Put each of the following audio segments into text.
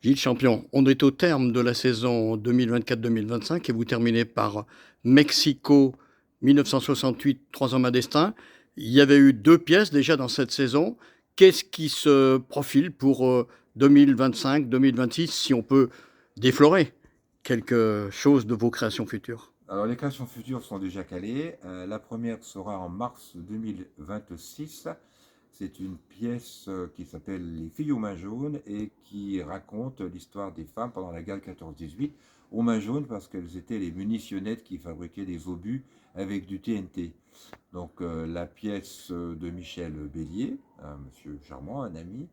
Gilles Champion, on est au terme de la saison 2024-2025 et vous terminez par Mexico 1968, 3 hommes à destin. Il y avait eu 2 pièces déjà dans cette saison. Qu'est-ce qui se profile pour 2025-2026, si on peut déflorer quelque chose de vos créations futures? Alors, les créations futures sont déjà calées. La première sera en mars 2026. C'est une pièce qui s'appelle Les filles aux mains jaunes et qui raconte l'histoire des femmes pendant la guerre 14-18. Aux mains jaunes parce qu'elles étaient les munitionnettes qui fabriquaient des obus avec du TNT. Donc, la pièce de Michel Bélier, un monsieur charmant, un ami,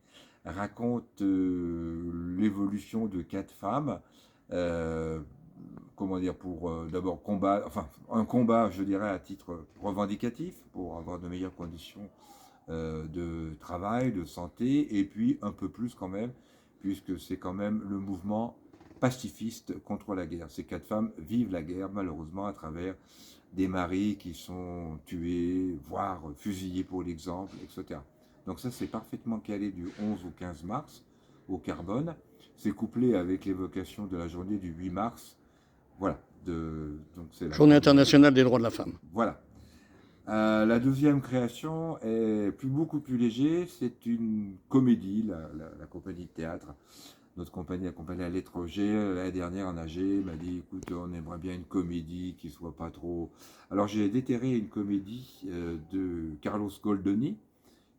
raconte l'évolution de 4 femmes. euh, comment dire, pour d'abord combat, enfin un combat, je dirais, à titre revendicatif, pour avoir de meilleures conditions de travail, de santé, et puis un peu plus quand même, puisque c'est quand même le mouvement pacifiste contre la guerre. Ces 4 femmes vivent la guerre, malheureusement, à travers des maris qui sont tués, voire fusillés pour l'exemple, etc. Donc ça, c'est parfaitement calé du 11 au 15 mars au Carbone. C'est couplé avec l'évocation de la journée du 8 mars. Voilà, donc c'est la Journée première. internationale des droits de la femme. Voilà. La deuxième création est beaucoup plus léger. C'est une comédie, la compagnie de théâtre. Notre compagnie, la compagnie à l'étranger, l'année dernière en AG, m'a dit écoute, on aimerait bien une comédie qui soit pas trop. Alors j'ai déterré une comédie de Carlos Goldoni,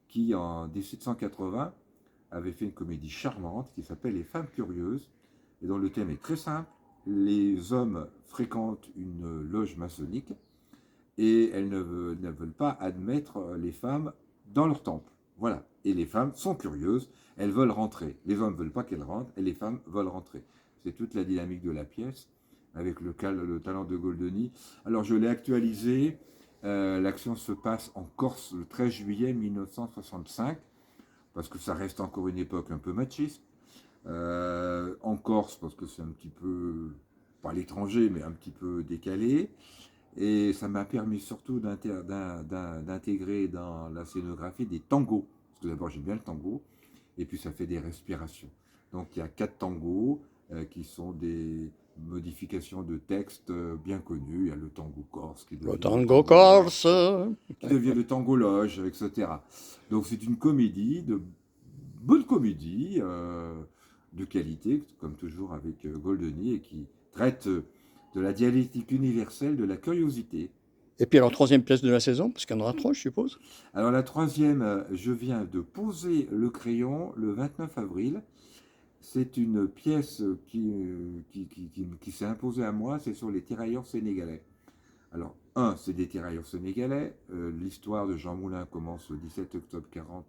qui en 1780 avait fait une comédie charmante qui s'appelle Les femmes curieuses, et dont le thème est très simple. Les hommes fréquentent une loge maçonnique et elles ne veulent pas admettre les femmes dans leur temple. Voilà. Et les femmes sont curieuses, elles veulent rentrer. Les hommes ne veulent pas qu'elles rentrent et les femmes veulent rentrer. C'est toute la dynamique de la pièce avec le talent de Goldoni. Alors je l'ai actualisé. L'action se passe en Corse le 13 juillet 1965, parce que ça reste encore une époque un peu machiste. En Corse, parce que c'est un petit peu, pas à l'étranger, mais un petit peu décalé. Et ça m'a permis surtout d'intégrer dans la scénographie des tangos. Parce que d'abord, j'aime bien le tango. Et puis, ça fait des respirations. Donc, il y a 4 tangos qui sont des modifications de textes bien connus. Il y a le tango corse qui Le devient le tango tango corse. loge, qui devient le tango loge, etc. Donc, c'est une comédie, de bonne comédie, de qualité, comme toujours avec Goldoni, et qui traite de la dialectique universelle de la curiosité. Et puis alors, troisième pièce de la saison, parce qu'il y en aura 3, je suppose. Alors la troisième, je viens de poser le crayon le 29 avril. C'est une pièce qui s'est imposée à moi, c'est sur les tirailleurs sénégalais. Alors, c'est des tirailleurs sénégalais. L'histoire de Jean Moulin commence le 17 octobre 40,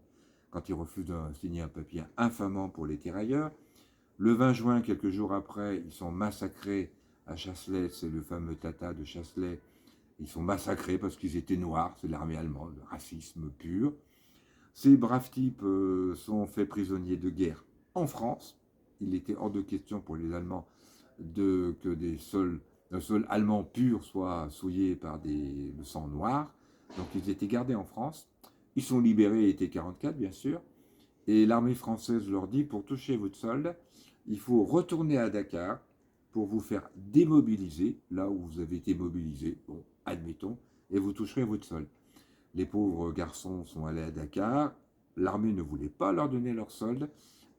quand il refuse de signer un papier infamant pour les tirailleurs. Le 20 juin, quelques jours après, ils sont massacrés à Chasselet, c'est le fameux Tata de Chasselet. Ils sont massacrés parce qu'ils étaient noirs, c'est l'armée allemande, le racisme pur. Ces braves types sont faits prisonniers de guerre en France. Il était hors de question pour les Allemands que un sol allemand pur soit souillé par le sang noir. Donc ils étaient gardés en France. Ils sont libérés été 44, bien sûr. Et l'armée française leur dit, pour toucher votre solde, il faut retourner à Dakar pour vous faire démobiliser, là où vous avez été mobilisé, bon, admettons, et vous toucherez votre solde. Les pauvres garçons sont allés à Dakar, l'armée ne voulait pas leur donner leur solde,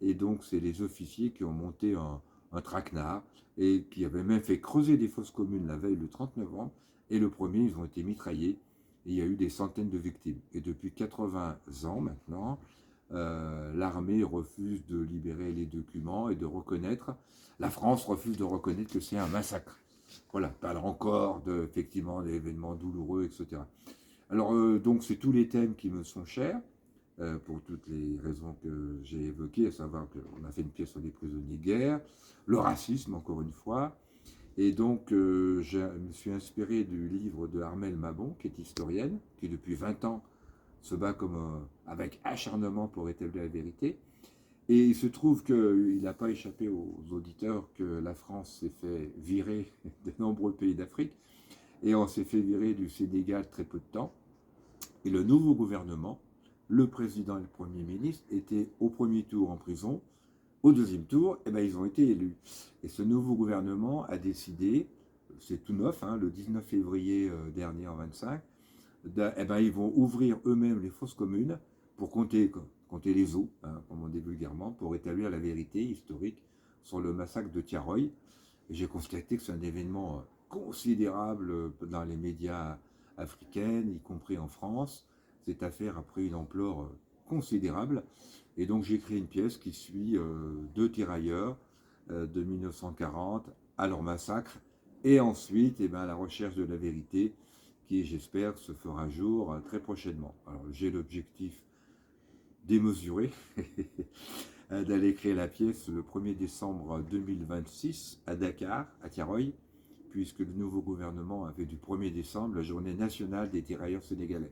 et donc c'est les officiers qui ont monté un traquenard, et qui avaient même fait creuser des fosses communes la veille, le 30 novembre, et le premier, ils ont été mitraillés, et il y a eu des centaines de victimes. Et depuis 80 ans maintenant, l'armée refuse de libérer les documents et de reconnaître, la France refuse de reconnaître que c'est un massacre. Voilà, parle encore effectivement d'événements douloureux, etc. Alors, donc, c'est tous les thèmes qui me sont chers, pour toutes les raisons que j'ai évoquées, à savoir qu'on a fait une pièce sur les prisonniers de guerre, le racisme, encore une fois, et donc, je me suis inspiré du livre de Armelle Mabon, qui est historienne, qui depuis 20 ans se bat avec acharnement pour établir la vérité. Et il se trouve qu'il n'a pas échappé aux auditeurs que la France s'est fait virer de nombreux pays d'Afrique, et on s'est fait virer du Sénégal très peu de temps. Et le nouveau gouvernement, le président et le premier ministre, étaient au premier tour en prison, Au deuxième tour, eh ben, ils ont été élus. Et ce nouveau gouvernement a décidé, c'est tout neuf, hein, le 19 février dernier en 25, eh ben, ils vont ouvrir eux-mêmes les fosses communes pour compter les os, hein, comme on dit vulgairement, pour établir la vérité historique sur le massacre de Tiaroy. J'ai constaté que c'est un événement considérable dans les médias africains, y compris en France. Cette affaire a pris une ampleur considérable. Et donc j'ai créé une pièce qui suit deux tirailleurs de 1940 à leur massacre et ensuite eh ben, la recherche de la vérité qui, j'espère, se fera jour très prochainement. Alors j'ai l'objectif démesuré d'aller créer la pièce le 1er décembre 2026 à Dakar, à Tiaroy, puisque le nouveau gouvernement a fait du 1er décembre la journée nationale des tirailleurs sénégalais.